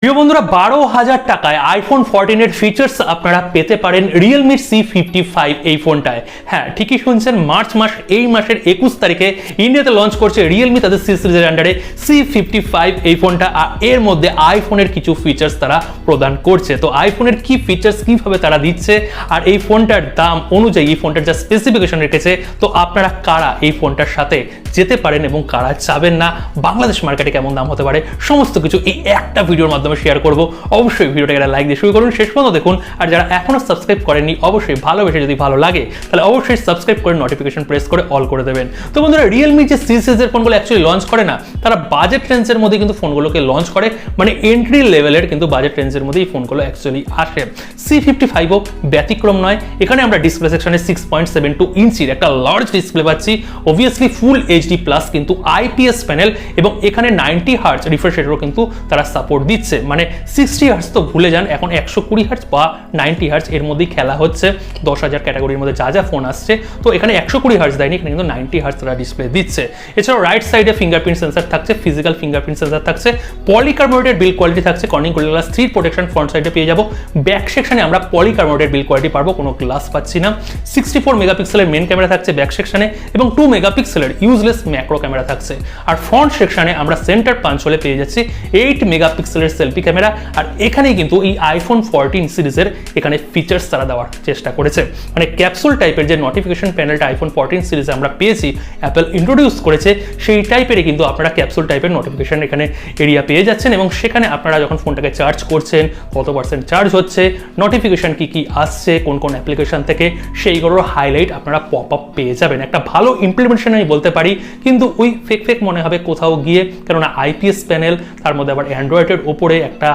প্রিয় বন্ধুরা 12,000 টাকায় আইফোন 14 এর ফিচার্স আপনারা পেতে পারেন Realme C55 এই ফোনটায়। হ্যাঁ, ঠিকই শুনছেন, মার্চ মাস এই মাসের 21 তারিখে ইন্ডিয়াতে লঞ্চ করছে Realme তাদের সি সিরিজের আন্ডারে C55 এই ফোনটা। আর এর মধ্যে আইফোনের কিছু ফিচার্স তারা প্রদান করছে। তো আইফোনের কি ফিচার্স কিভাবে তারা দিচ্ছে আর এই ফোনটার দাম অনুযায়ী এই ফোনটার যা স্পেসিফিকেশন রেখেছে, তো আপনারা কারা এই ফোনটার সাথে যেতে পারেন এবং কারা যাবেন না, বাংলাদেশ মার্কেটে কেমন দাম হতে পারে, সমস্ত কিছু এই একটা ভিডিওর মাধ্যমে শেয়ার করব। অবশ্যই ভিডিওটাকে লাইক দিয়ে শুরু করুন, শেষ পর্যন্ত দেখুন। আর যারা এখনো সাবস্ক্রাইব করেননি, অবশ্যই ভালোবেসে যদি ভালো লাগে তাহলে অবশ্যই সাবস্ক্রাইব করে নোটিফিকেশন প্রেস করে অল করে দেবেন। তো বন্ধুরা, Realme যে সি সিরিজের ফোনগুলো অ্যাকচুয়ালি লঞ্চ করে না, তারা বাজেট রেঞ্জের মধ্যে কিন্তু ফোনগুলোকে লঞ্চ করে, মানে এন্ট্রি লেভেলের কিন্তু বাজেট রেঞ্জের মধ্যে এই ফোনগুলো অ্যাকচুয়ালি আসে। C55ও ব্যতিক্রম নয়। এখানে আমরা ডিসপ্লে সেকশনে 6.72 ইঞ্চির একটা লার্জ ডিসপ্লে পাচ্ছি, অবভিয়াসলি ফুল এইচডি প্লাস কিন্তু IPS প্যানেল, এবং এখানে 90 হার্টজ রিফ্রেশ রেটও কিন্তু তারা সাপোর্ট দিচ্ছে। মানে 60 হার্টজ তো ভুলে যান, এখন 120 হার্টজ বা 90 হার্টজ এর মধ্যেই খেলা হচ্ছে। 10,000 ক্যাটাগরির মধ্যে যা যা ফোন আসছে, তো এখানে 120 হার্টজ দেয়নি, এখানে কিন্তু 90 হার্টজ তারা ডিসপ্লে দিচ্ছে। এছাড়াও রাইট সাইডে ফিঙ্গারপ্রিন্ট সেন্সর থাকছে, ফিজিক্যাল ফিঙ্গারপ্রিন্ট সেন্সর থাকছে, পলিকার্বনেটেড বিল্ড কোয়ালিটি থাকছে, Corning gorilla glass 3 protection front সাইডে পেয়ে যাবো। ব্যাক সেকশনে আমরা পলিকার্বনেটেড বিল্ড কোয়ালিটি পাবো, কোনো গ্লাস পাচ্ছি না। 64 মেগাপিক্সেলের মেন ক্যামেরা থাকছে ব্যাক সেকশনে, এবং 2 মেগাপিক্সেলের ইউজলেস ম্যাক্রো ক্যামেরা থাকছে। আর ফ্রন্ট সেকশনে আমরা সেন্টার পাঞ্চ হলে পেয়ে যাচ্ছি 8 মেগাপিক্সেলের সেলফি ক্যামেরা। আর এখানেই কিন্তু এই আইফোন 14 সিরিজের এখানে ফিচার্স তারা দেওয়ার চেষ্টা করেছে। মানে ক্যাপসুল টাইপের যে নোটিফিকেশন প্যানেলটা আইফোন 14 সিরিজে আমরা পেয়েছি, অ্যাপল ইন্ট্রোডিউস করেছে, সেই টাইপেরই কিন্তু আপনারা ক্যাপসুল টাইপের নোটিফিকেশন এখানে এরিয়া পেয়ে যাচ্ছেন। এবং সেখানে আপনারা যখন ফোনটাকে চার্জ করছেন, কত পার্সেন্ট চার্জ হচ্ছে, নোটিফিকেশন কি কি আসছে কোন কোন অ্যাপ্লিকেশন থেকে, সেইগুলোর হাইলাইট আপনারা পপ আপ পেয়ে যাবেন। একটা ভালো ইমপ্লিমেন্টেশন আমি বলতে পারি, কিন্তু ওই ফেক ফেক মনে হবে কোথাও গিয়ে, কেননা IPS প্যানেল, তার মধ্যে আবার অ্যান্ড্রয়েডের ওপরে একটা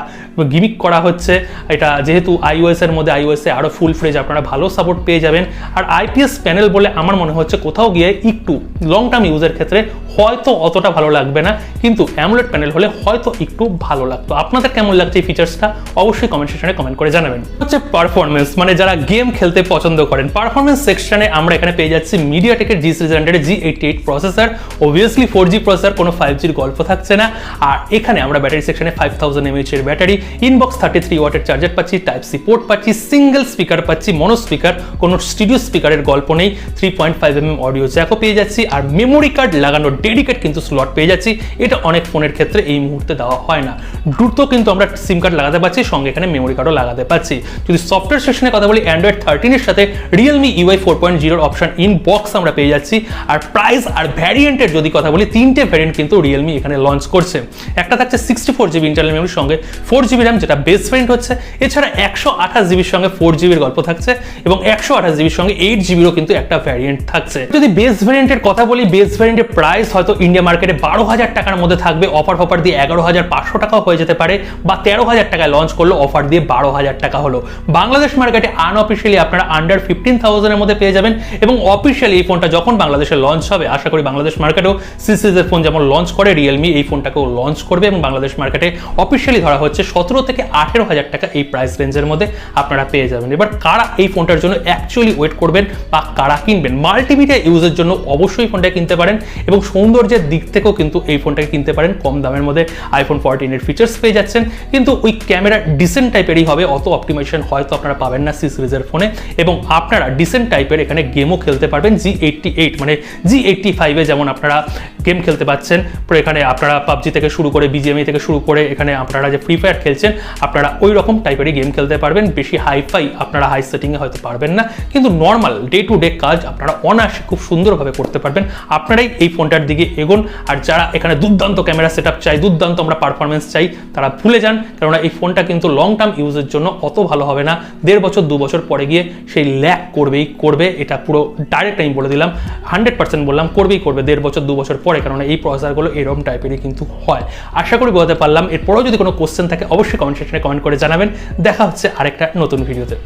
গিমিক করা হচ্ছে। এটা যেহেতু iOS এর মধ্যে, iOS এ আরো ফুল ফ্রেজ আপনারা ভালো সাপোর্ট পেয়ে যাবেন। আর IPS প্যানেল বলে আমার মনে হচ্ছে কোথাও গিয়ে একটু লং টার্ম ইউজের ক্ষেত্রে হয়তো অতটা ভালো লাগবে না, কিন্তু অ্যামোলেড প্যানেল হলে হয়তো একটু ভালো লাগতো। আপনাদের কেমন লাগছে এই ফিচার্সটা অবশ্যই কমেন্ট সেকশনে কমেন্ট করে জানাবেন। হচ্ছে পারফরমেন্স, মানে যারা গেম খেলতে পছন্দ করেন, পারফরমেন্স সেকশনে আমরা এখানে পেয়ে যাচ্ছি মিডিয়াটেকের G সিরিজের আন্ডারে G88 processor, obviously 4G processor, কোনো 5Gর গল্প থাকছে না। আর এখানে আমরা ব্যাটারি সেকশনে 5000 mAh এর ব্যাটারি, ইনবক্স 33 ওয়াটের চার্জার পাচ্ছি, টাইপ সি পোর্ট পাচ্ছি, সিঙ্গেল স্পিকার পাচ্ছি, মনো স্পিকার, কোনো স্টুডিও স্পিকারের গল্প নেই, 3.5mm অডিও জ্যাকও পেয়ে যাচ্ছি। আর মেমোরি কার্ড লাগানো ডেডিকেট কিন্তু স্লট পেয়ে যাচ্ছি, এটা অনেক ফোনের ক্ষেত্রে এই মুহূর্তে দেওয়া হয় না। দ্রুত কিন্তু আমরা সিম কার্ড লাগাতে পারছি, সঙ্গে এখানে মেমোরি কার্ডও লাগাতে পারছি। যদি সফটওয়্যার সেকশনে কথা বলি, Android 13 এর সাথে Realme UI 4.0 option in box আমরা পেয়ে যাচ্ছি। আর প্রাইস আর ভ্যারিয়েন্টের যদি কথা বলি, 3টে ভ্যারিয়েন্ট কিন্তু Realme এখানে লঞ্চ করছে। একটা থাকছে 64GB ইন্টারনাল মেমোরির সঙ্গে 4GB RAM, যেটা বেস ভ্যারিয়েন্ট হচ্ছে। এছাড়া 128GBর সঙ্গে 4GBর গল্প থাকছে, এবং 128GBর সঙ্গে 8GBরও কিন্তু একটা ভ্যারিয়েন্ট থাকছে। যদি বেস ভ্যারিয়েন্টের কথা বলি, বেস ভ্যারিয়েন্টের প্রাইস হয়তো ইন্ডিয়া মার্কেটে 12,000 টাকার মধ্যে থাকবে, অফার দিয়ে 11,500 টাকাও হয়ে যেতে পারে, বা 13,000 টাকায় লঞ্চ করলো, অফার দিয়ে 12,000 টাকা হলো। বাংলাদেশ মার্কেটে আনঅফিশিয়ালি আপনারা আন্ডার 15,000 এর মধ্যে পেয়ে যাবেন, এবং অফিশিয়ালি এই ফোনটা যখন বাংলাদেশে লঞ্চ হবে, আশা করি বাংলাদেশ মার্কেটেও সি সিরিজের ফোন যেমন লঞ্চ করে Realme এই ফোনটাকেও লঞ্চ করবে, এবং বাংলাদেশ মার্কেটে অফিশিয়ালি ধরা হচ্ছে 17 থেকে 18,000 টাকা এই প্রাইস রেঞ্জের মধ্যে আপনারা পেয়ে যাবেন। এবার কারা এই ফোনটার জন্য অ্যাকচুয়ালি ওয়েট করবেন বা কারা কিনবেন, মাল্টিমিডিয়া ইউজের জন্য অবশ্যই ফোনটা কিনতে পারেন, এবং সৌন্দর্যের দিক থেকেও কিন্তু এই ফোনটাকে কিনতে পারেন। কম দামের মধ্যে আইফোন 14 এর ফিচার্স পেয়ে যাচ্ছেন, কিন্তু ওই ক্যামেরা ডিসেন্ট টাইপেরই হবে, অত অপটিমাইজেশন হয়তো আপনারা পাবেন না সি সিরিজের ফোনে, এবং আপনারা ডিসেন্ট টাইপের এখানে গেমও খেলতে পারবেন। G88 মানে G85 এ যেমন আপনারা গেম খেলতে পাচ্ছেন, পরে এখানে আপনারা PUBG থেকে শুরু করে BGMI থেকে শুরু করে এখানে আপনারা যে ফ্রি ফায়ার খেলছেন, আপনারা ওই রকম টাইপেরই গেম খেলতে পারবেন। বেশি হাইফাই আপনারা হাই সেটিংয়ে হয়তো পারবেন না, কিন্তু নর্মাল ডে টু ডে কাজ আপনারা অনায়াসে খুব সুন্দরভাবে করতে পারবেন। আপনারাই এই ফোনটার দিকে এগোন। আর যারা এখানে দুর্দান্ত ক্যামেরা সেটআপ চাই, দুর্দান্ত আমরা পারফরমেন্স চাই, তারা ভুলে যান, কেননা এই ফোনটা কিন্তু লং টার্ম ইউজের জন্য অত ভালো হবে না। 1.5 বছর 2 বছর পরে গিয়ে সেই ল্যাক করবে, এটা পুরো ডাইরেক্ট আমি বলে দিলাম, 100% বললাম, করবে 1.5 বছর 2 বছর পরে, কেননা এই প্রসেসরগুলো এরকম টাইপেরই কিন্তু হয়। আশা করি বলতে পারলাম। এরপরেও যদি কোনো কোশ্চেন থাকে অবশ্যই কমেন্ট সেকশনে কমেন্ট করে জানাবেন। দেখা হচ্ছে আরেকটা নতুন ভিডিওতে।